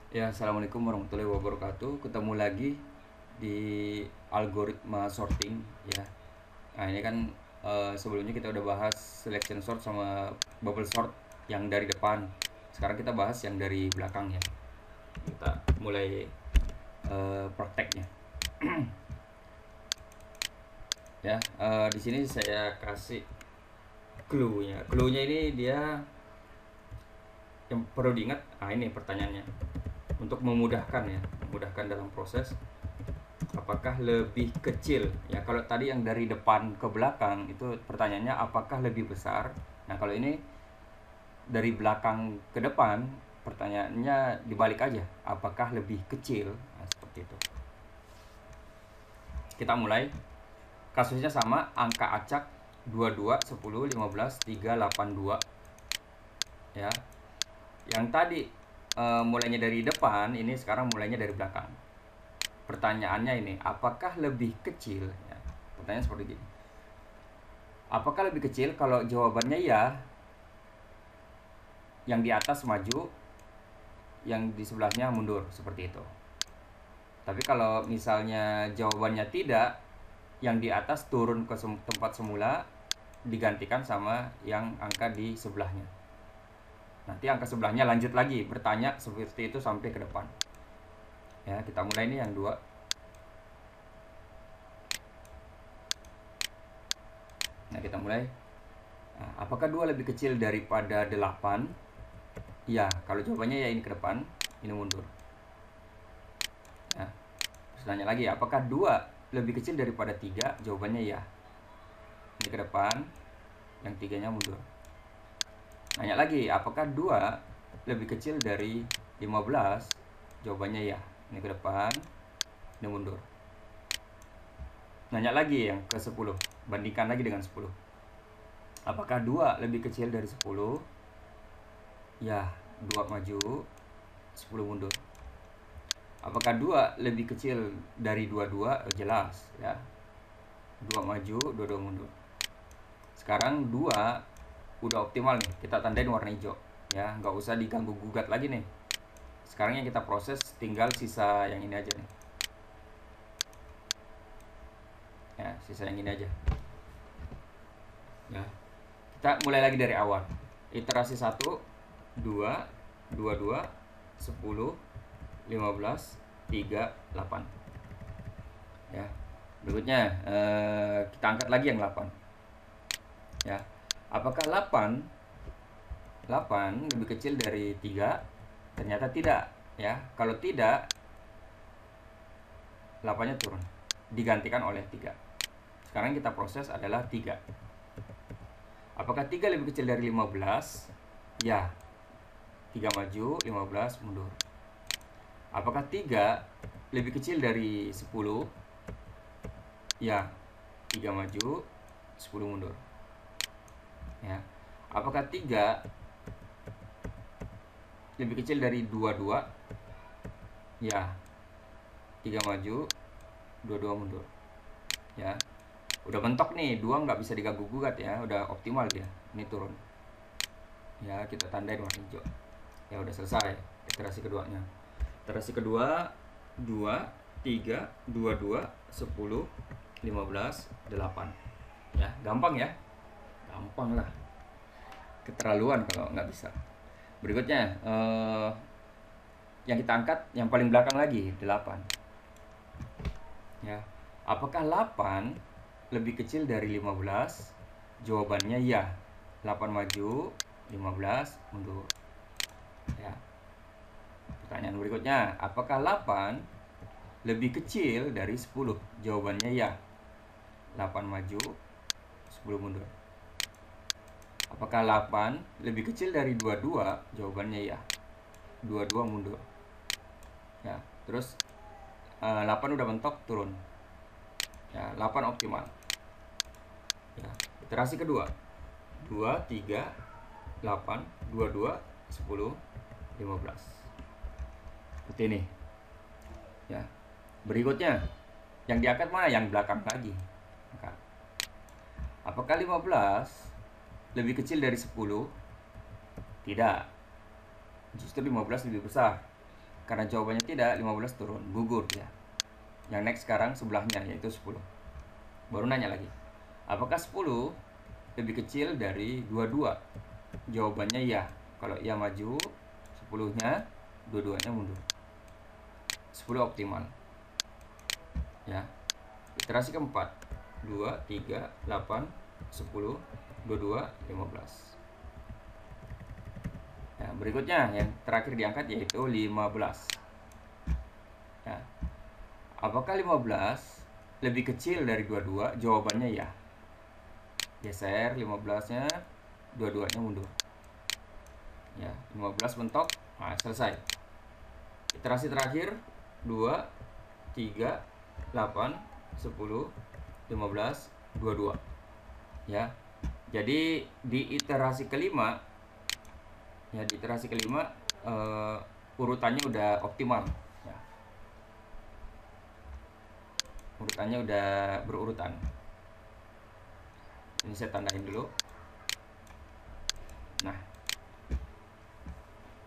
Ya, assalamualaikum warahmatullahi wabarakatuh. Ketemu lagi di algoritma sorting ya. Nah, ini kan sebelumnya kita udah bahas selection sort sama bubble sort yang dari depan. Sekarang kita bahas yang dari belakang ya. Kita mulai prakteknya. Ya, di sini saya kasih clue-nya. Clue-nya ini dia yang perlu diingat. Ah, ini pertanyaannya. Untuk memudahkan ya, memudahkan dalam proses apakah lebih kecil ya. Kalau tadi yang dari depan ke belakang itu pertanyaannya apakah lebih besar. Nah, kalau ini dari belakang ke depan pertanyaannya dibalik aja, apakah lebih kecil. Nah, seperti itu. Kita mulai. Kasusnya sama, angka acak 22 10 15 3 8 2 ya. Yang tadi mulainya dari depan, ini sekarang mulainya dari belakang. Pertanyaannya ini, apakah lebih kecil ya. Pertanyaan seperti ini, apakah lebih kecil? Kalau jawabannya ya, yang di atas maju, yang di sebelahnya mundur, seperti itu. Tapi kalau misalnya jawabannya tidak, yang di atas turun ke tempat semula, digantikan sama yang angka di sebelahnya. Nanti angka sebelahnya lanjut lagi bertanya seperti itu sampai ke depan. Ya, kita mulai nih yang dua. Nah, kita mulai. Nah, apakah 2 lebih kecil daripada 8? Ya, kalau jawabannya ya ini ke depan, ini mundur. Nah, terus nanya lagi, apakah 2 lebih kecil daripada 3? Jawabannya ya. Ini ke depan, yang 3-nya mundur. Nanya lagi, apakah 2 lebih kecil dari 15? Jawabannya ya. Ini ke depan, ini mundur. Nanya lagi yang ke 10, bandingkan lagi dengan 10. Apakah 2 lebih kecil dari 10? Ya, 2 maju, 10 mundur. Apakah 2 lebih kecil dari 22? Jelas ya. 2 maju, 22 mundur. Sekarang 2 udah optimal nih, kita tandain warna hijau ya, nggak usah diganggu gugat lagi nih. Sekarang yang kita proses tinggal sisa yang ini aja nih ya, sisa yang ini aja ya. Kita mulai lagi dari awal, iterasi 1 2 22 10 15 3 8 ya. Berikutnya kita angkat lagi yang 8 ya. Apakah 8 lebih kecil dari 3? Ternyata tidak ya. Kalau tidak, 8-nya turun, digantikan oleh 3. Sekarang kita proses adalah 3. Apakah 3 lebih kecil dari 15? Ya. 3 maju, 15 mundur. Apakah 3 lebih kecil dari 10? Ya. 3 maju, 10 mundur. Ya. Apakah 3 lebih kecil dari 22? Ya. 3 maju, 22 mundur. Ya. Udah mentok nih, 2 nggak bisa diganggu gugat ya, udah optimal dia. Ini turun. Ya, kita tandain warna hijau. Ya udah selesai iterasi keduanya. Iterasi kedua 2 3 22 10 15 8 ya. Gampang ya, gampang lah, keterlaluan kalau nggak bisa. Berikutnya yang kita angkat yang paling belakang lagi 8 ya. Apakah 8 lebih kecil dari 15? Jawabannya ya. 8 maju, 15 mundur ya. Pertanyaan berikutnya, apakah 8 lebih kecil dari 10? Jawabannya ya. 8 maju, 10 mundur. Apakah 8 lebih kecil dari 22? Jawabannya ya. 22 mundur. Ya, terus 8 udah mentok, turun. Ya, 8 optimal. Ya, iterasi kedua. 2 3 8 22 10 15. Seperti ini. Ya. Berikutnya, yang diangkat mana? Yang belakang lagi. Angkat. Apakah 15 lebih kecil dari 10? Tidak. Justru 15 lebih besar. Karena jawabannya tidak, 15 turun, gugur ya. Yang next sekarang sebelahnya yaitu 10. Baru nanya lagi, apakah 10 lebih kecil dari 22? Jawabannya ya. Kalau ya maju, 10-nya, 22-nya mundur. 10 optimal ya. Iterasi keempat, 2, 3, 8, 10, 22, 15 ya. Berikutnya yang terakhir diangkat yaitu 15 ya. Apakah 15 lebih kecil dari 22? Jawabannya ya. Geser 15-nya, 22-nya mundur ya. 15 mentok, nah selesai. Iterasi terakhir 2, 3, 8, 10, 15, 22 ya. Jadi di iterasi kelima ya, di iterasi kelima urutannya udah optimal ya. Urutannya udah berurutan. Ini saya tandain dulu. Nah,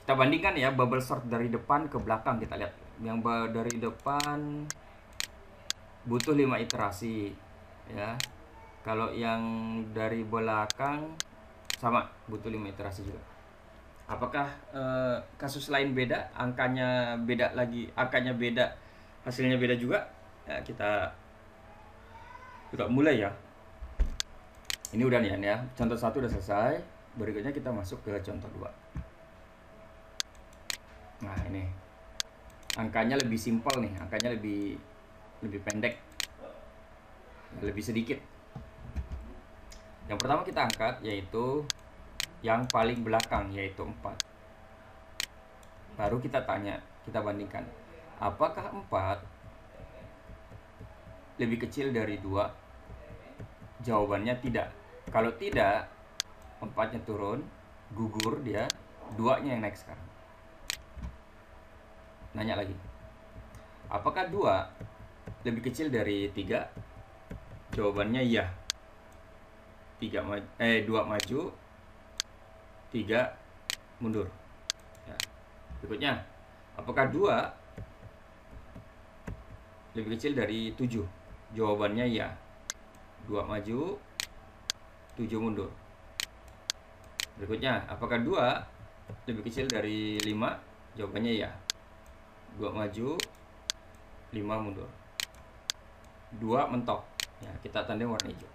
kita bandingkan ya, bubble sort dari depan ke belakang. Kita lihat yang dari depan butuh 5 iterasi ya. Kalau yang dari belakang sama, butuh 5 iterasi juga. Apakah kasus lain beda, angkanya beda lagi, angkanya beda, hasilnya beda juga? Ya, kita mulai ya. Ini udah nih ya, contoh 1 udah selesai. Berikutnya kita masuk ke contoh 2. Nah, ini angkanya lebih simpel nih, angkanya lebih pendek, lebih sedikit. Yang pertama kita angkat yaitu yang paling belakang, yaitu 4. Baru kita tanya, kita bandingkan, apakah 4 lebih kecil dari 2? Jawabannya tidak. Kalau tidak, 4-nya turun, gugur dia, 2-nya yang naik sekarang. Nanya lagi, apakah 2 lebih kecil dari 3? Jawabannya iya. 2 maju, 3 mundur ya. Berikutnya, apakah 2 lebih kecil dari 7? Jawabannya ya. 2 maju, 7 mundur. Berikutnya, apakah 2 lebih kecil dari 5? Jawabannya ya. 2 maju, 5 mundur. 2 mentok ya, kita tandai warna hijau.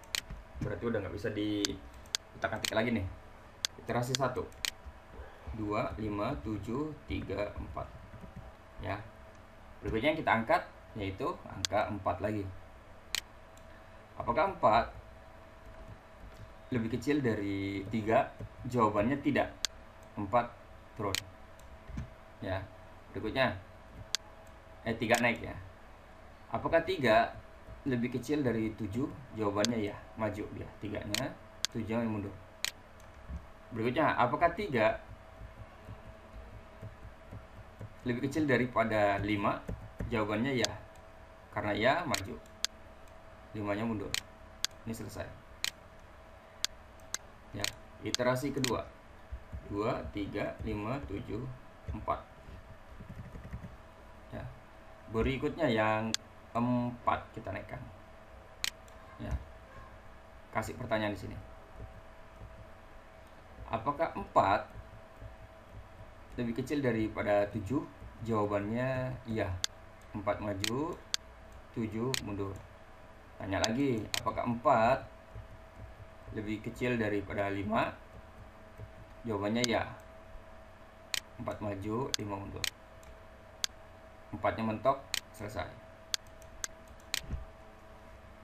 Berarti udah nggak bisa diutak-atik lagi nih. Iterasi 1, 2, 5, 7, 3, 4 ya. Berikutnya yang kita angkat yaitu angka 4 lagi. Apakah 4 lebih kecil dari 3? Jawabannya tidak. 4 turun ya. Berikutnya 3 naik ya. Apakah 3 lebih kecil dari 7? Jawabannya ya, maju dia, 3-nya, 7-nya mundur. Berikutnya, apakah 3 lebih kecil daripada 5? Jawabannya ya. Karena ya, maju. 5-nya mundur. Ini selesai. Ya, iterasi kedua. 2, 3, 5, 7, 4. Ya. Berikutnya yang 4 kita naikkan. Ya. Kasih pertanyaan di sini. Apakah 4 lebih kecil daripada 7? Jawabannya iya. 4 maju, 7 mundur. Tanya lagi, apakah 4 lebih kecil daripada 5? Jawabannya ya. 4 maju, 5 mundur. 4-nya mentok, selesai.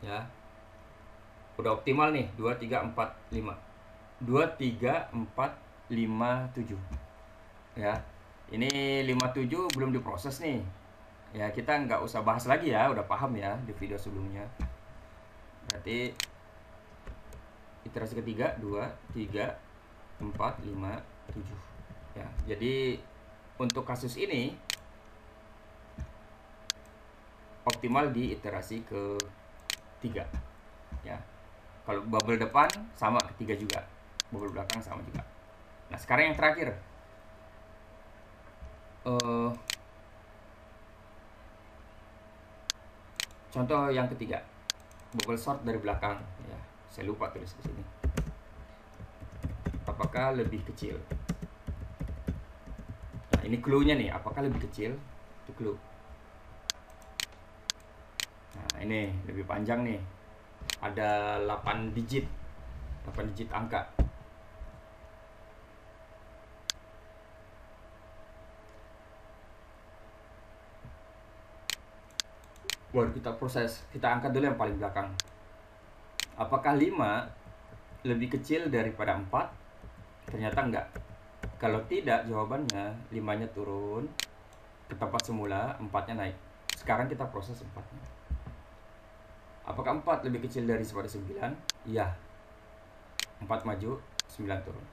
Ya. Udah optimal nih, 2, 3, 4, 5. 2, 3, 4, 5, 7. Ya. Ini 57 belum diproses nih. Ya, kita nggak usah bahas lagi ya, udah paham ya di video sebelumnya. Berarti iterasi ketiga 2, 3, 4, 5, 7. Ya, jadi untuk kasus ini optimal di iterasi ketiga. Ya. Kalau bubble depan sama ketiga juga. Bubble belakang sama juga. Nah, sekarang yang terakhir. Contoh yang ketiga, bubble sort dari belakang. Ya, saya lupa tulis di sini. Apakah lebih kecil? Nah, ini clue-nya nih, apakah lebih kecil? Itu clue. Nah, ini lebih panjang nih. Ada 8 digit. 8 digit angka. Baru kita proses, kita angkat dulu yang paling belakang. Apakah 5 lebih kecil daripada 4? Ternyata enggak. Kalau tidak, jawabannya 5-nya turun ke tempat semula, 4-nya naik. Sekarang kita proses 4-nya. Apakah 4 lebih kecil daripada 9? Iya. 4 maju, 9 turun.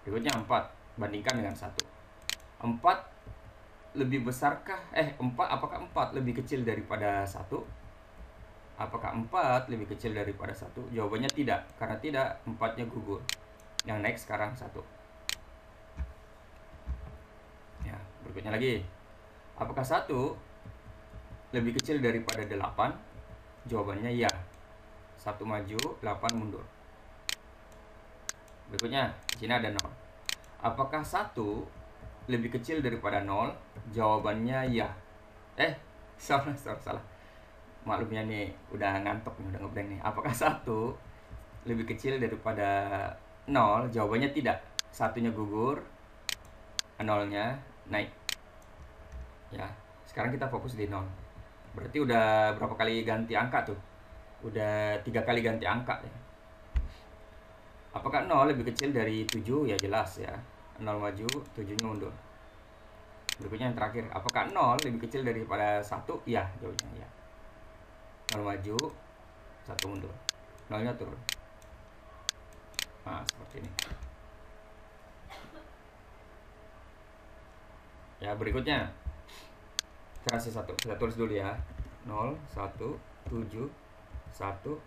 Berikutnya 4 bandingkan dengan 1. 4 lebih besarkah? Apakah 4 lebih kecil daripada 1? Apakah 4 lebih kecil daripada 1? Jawabannya tidak. Karena tidak, 4-nya gugur. Yang naik sekarang 1. Ya, berikutnya lagi. Apakah 1 lebih kecil daripada 8? Jawabannya ya. 1 maju, 8 mundur. Berikutnya, di sini ada 0. Apakah 1 lebih kecil daripada 0? Jawabannya ya. Salah. Maklumnya nih, udah ngantuk nih, udah ngeblank nih. Apakah 1 lebih kecil daripada 0? Jawabannya tidak. 1-nya gugur, 0-nya naik. Ya, sekarang kita fokus di 0. Berarti udah berapa kali ganti angka tuh? Udah 3 kali ganti angka ya. Apakah 0 lebih kecil dari 7? Ya jelas ya. 0 maju, 7-nya mundur. Berikutnya yang terakhir, apakah 0 lebih kecil daripada 1? Ya, jawabannya ya. 0 maju, 1 mundur. 0-nya turun. Nah, seperti ini. Ya, berikutnya. Kasih 1. Kita tulis dulu ya. 0, 1, 7, 1,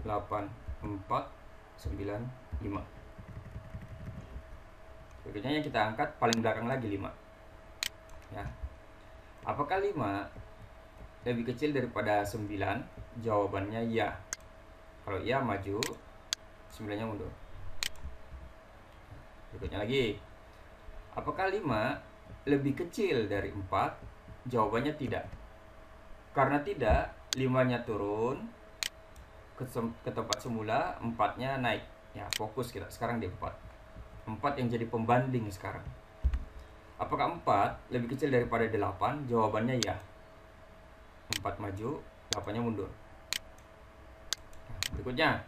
8, 4, 9, 5. Berikutnya yang kita angkat paling belakang lagi 5. Ya. Apakah 5 lebih kecil daripada 9? Jawabannya ya. Kalau iya maju, 9-nya mundur. Berikutnya lagi. Apakah 5 lebih kecil dari 4? Jawabannya tidak. Karena tidak, 5-nya turun ke tempat semula, 4-nya naik. Ya, fokus kita sekarang di 4. 4 yang jadi pembanding sekarang. Apakah 4 lebih kecil daripada 8? Jawabannya ya. 4 maju, 8-nya mundur. Nah, berikutnya.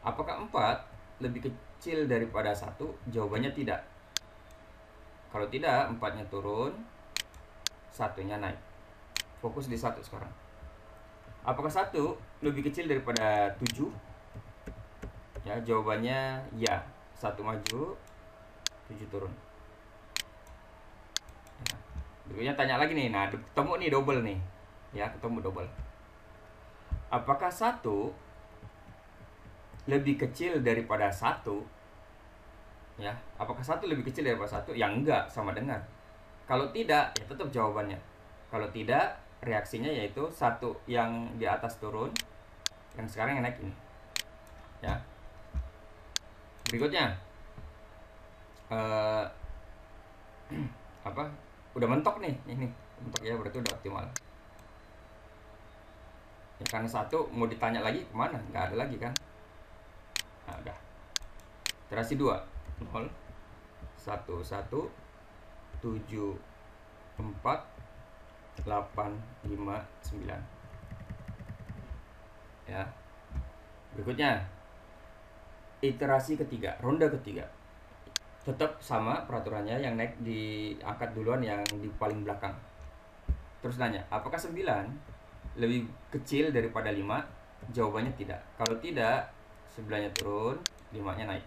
Apakah 4 lebih kecil daripada 1? Jawabannya tidak. Kalau tidak, 4-nya turun, 1-nya naik. Fokus di 1 sekarang. Apakah 1 lebih kecil daripada 7? Ya, jawabannya ya. 1 maju, 7 turun. Nah, berikutnya tanya lagi nih. Nah, ketemu nih double nih. Ya, ketemu double. Apakah 1 lebih kecil daripada 1? Ya, apakah 1 lebih kecil daripada 1? Ya enggak, sama dengan. Kalau tidak, ya tetap jawabannya. Kalau tidak, reaksinya yaitu 1 yang di atas turun, yang sekarang yang naik ini. Ya. Berikutnya. Udah mentok nih ini. Mentok ya, berarti udah optimal. Ya, karena 1 mau ditanya lagi kemana? Nggak ada lagi kan? Nah, udah. Iterasi 2. 0, 1, 1, 7, 4, 8, 5, 9. Ya. Berikutnya. Iterasi ketiga, ronde ketiga. Tetap sama peraturannya, yang naik diangkat duluan yang di paling belakang. Terus nanya, apakah 9 lebih kecil daripada 5? Jawabannya tidak. Kalau tidak, 9-nya turun, 5-nya naik.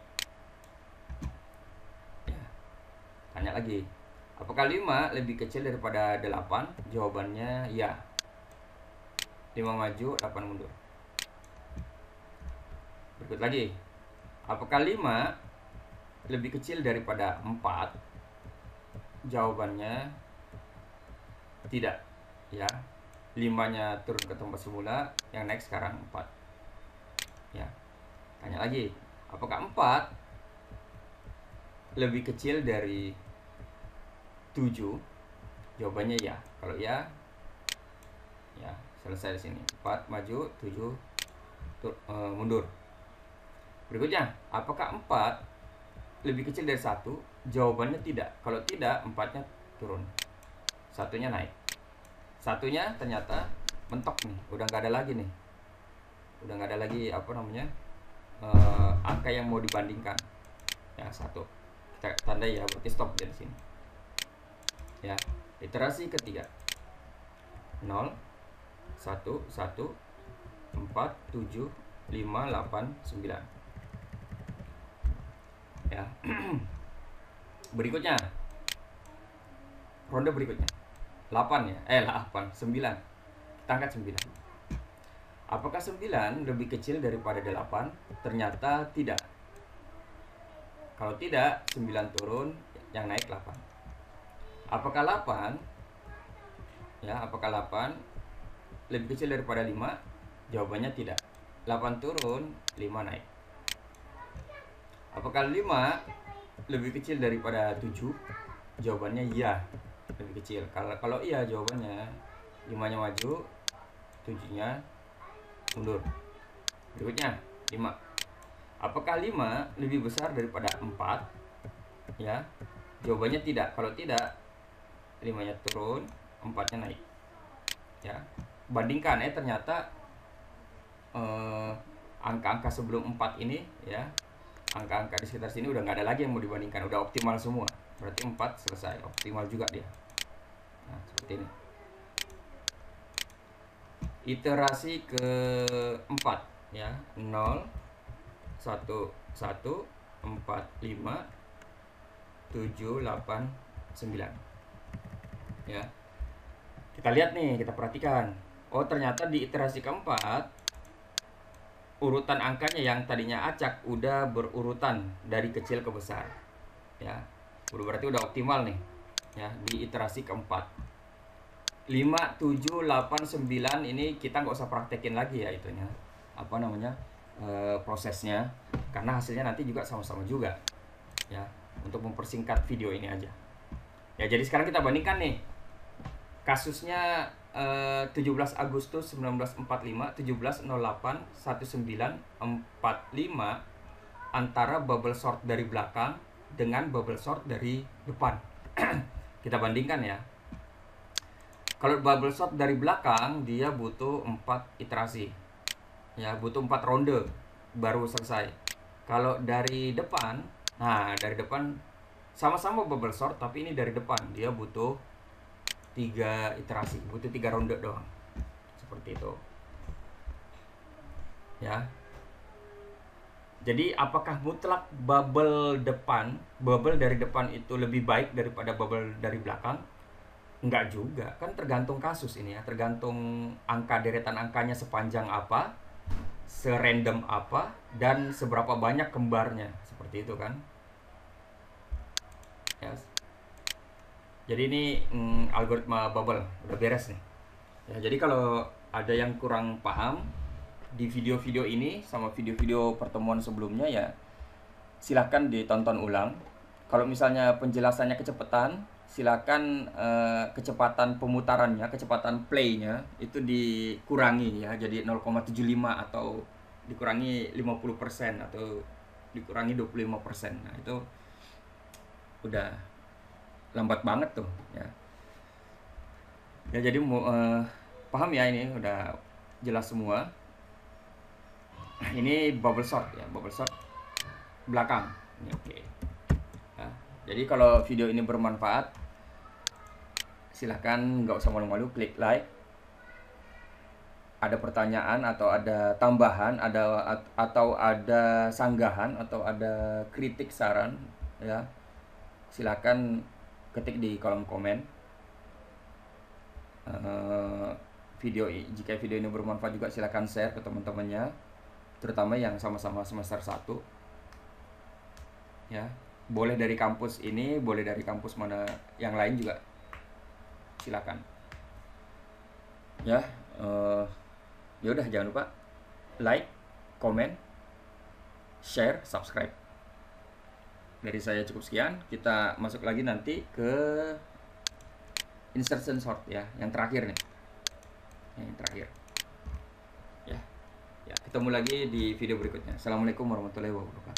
Ya. Tanya lagi, apakah 5 lebih kecil daripada 8? Jawabannya ya. 5 maju, 8 mundur. Berikut lagi, apakah 5 lebih kecil daripada 4? Jawabannya tidak. Ya. 5-nya turun ke tempat semula, yang naik sekarang 4. Ya, tanya lagi, apakah 4 lebih kecil dari 7? Jawabannya ya. Kalau ya, ya selesai di sini. 4 maju, 7 mundur. Berikutnya, apakah 4 lebih kecil dari 1? Jawabannya tidak. Kalau tidak, 4-nya turun, 1-nya naik. 1-nya ternyata mentok nih, udah nggak ada lagi nih, udah nggak ada lagi apa namanya angka yang mau dibandingkan. Ya, 1 kita tandai ya, berarti stop dari sini. Ya, iterasi ketiga 0 1 1 4 7 5 8 9. Ya. Berikutnya, ronde berikutnya 8 ya, 8 9. Kita angkat 9. Apakah 9 lebih kecil daripada 8? Ternyata tidak. Kalau tidak, 9 turun, yang naik 8. Apakah 8? Ya, apakah 8 lebih kecil daripada 5? Jawabannya tidak. 8 turun, 5 naik. Apakah 5 lebih kecil daripada 7? Jawabannya iya, lebih kecil. Kalau iya jawabannya 5-nya maju, 7-nya mundur. Berikutnya 5. Apakah 5 lebih besar daripada 4? Ya, jawabannya tidak. Kalau tidak, 5-nya turun, 4-nya naik. Ya, bandingkan ya, ternyata angka-angka sebelum 4 ini ya, angka-angka di sekitar sini udah nggak ada lagi yang mau dibandingkan, udah optimal semua. Berarti 4 selesai, optimal juga dia. Nah, seperti ini. Iterasi keempat ya, 0 1 1 4 5 7 8 9. Ya. Kita lihat nih, kita perhatikan. Oh, ternyata di iterasi keempat urutan angkanya yang tadinya acak udah berurutan dari kecil ke besar. Ya. Berarti udah optimal nih. Ya, di iterasi keempat. 5 7 8 9 ini kita nggak usah praktekin lagi ya itunya. Apa namanya? Prosesnya, karena hasilnya nanti juga sama-sama juga. Ya, untuk mempersingkat video ini aja. Ya, jadi sekarang kita bandingkan nih. Kasusnya 17 Agustus 1945, 1708 1945 antara bubble short dari belakang dengan bubble short dari depan. Kita bandingkan ya. Kalau bubble short dari belakang dia butuh 4 iterasi. Ya, butuh 4 ronde baru selesai. Kalau dari depan, nah dari depan sama-sama bubble short tapi ini dari depan dia butuh 3 iterasi, butuh 3 ronde doang. Seperti itu. Ya. Jadi apakah mutlak bubble dari depan itu lebih baik daripada bubble dari belakang? Enggak juga. Kan tergantung kasus ini ya, tergantung angka, deretan angkanya sepanjang apa, serandom apa, dan seberapa banyak kembarnya. Seperti itu kan. Ya. Jadi ini algoritma bubble udah beres nih. Ya, jadi kalau ada yang kurang paham di video-video ini sama video-video pertemuan sebelumnya ya silahkan ditonton ulang. Kalau misalnya penjelasannya kecepatan, silakan kecepatan pemutarannya, kecepatan playnya itu dikurangi ya, jadi 0,75 atau dikurangi 50% atau dikurangi 25%. Nah, itu udah lambat banget tuh ya. Ya, jadi paham ya, ini udah jelas semua. Ini bubble short ya, bubble short belakang. Ini oke. Ya, jadi kalau video ini bermanfaat, silahkan nggak usah malu-malu klik like. Ada pertanyaan atau ada tambahan, atau ada sanggahan atau ada kritik saran ya, silahkan ketik di kolom komen. Jika video ini bermanfaat juga silahkan share ke teman-temannya, terutama yang sama-sama semester 1 ya. Boleh dari kampus ini, boleh dari kampus mana yang lain juga, silakan. Ya, ya udah, jangan lupa like, comment, share, subscribe. Dari saya cukup sekian. Kita masuk lagi nanti ke insertion sort ya, yang terakhir nih. Yang terakhir. Ya. Ya, ketemu lagi di video berikutnya. Assalamualaikum warahmatullahi wabarakatuh.